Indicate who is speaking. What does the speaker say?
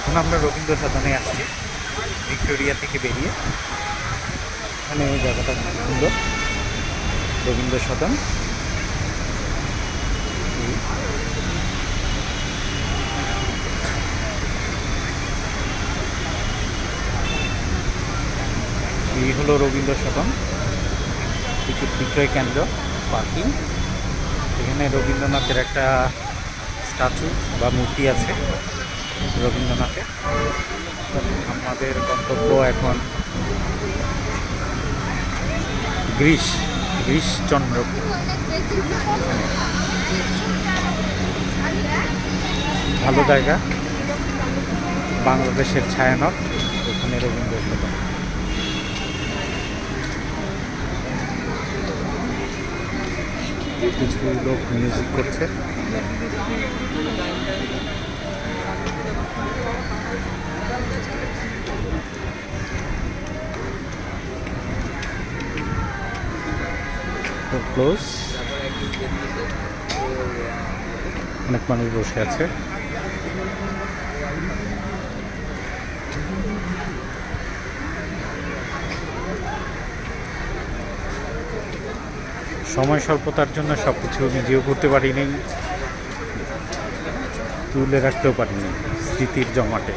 Speaker 1: এখন আমরা রবীন্দ্র সদনে আসছি ভিক্টোরিয়া থেকে বেরিয়ে। এখানে জায়গাটা খুব সুন্দর, রবীন্দ্র সদন। এই হলো রবীন্দ্র সদন, টিকিট বিক্রয় কেন্দ্র, পার্কিং। এখানে রবীন্দ্রনাথের একটা স্ট্যাচু বা মূর্তি আছে রবীন্দ্রনাথের। আমাদের গন্তব্য এখন গ্রীশচন্দ্রপুর। ভালো জায়গা, বাংলাদেশের ছায়ানট, এখানে রবীন্দ্র সদন। কিছু লোক মিউজিক করছে। ক্লোজ, অনেক মানুষ বসে আছে। সময় স্বল্পতার জন্য সবকিছু নিজেও করতে পারিনি, তুলে রাখতেও পারিনি স্মৃতির জমাটে।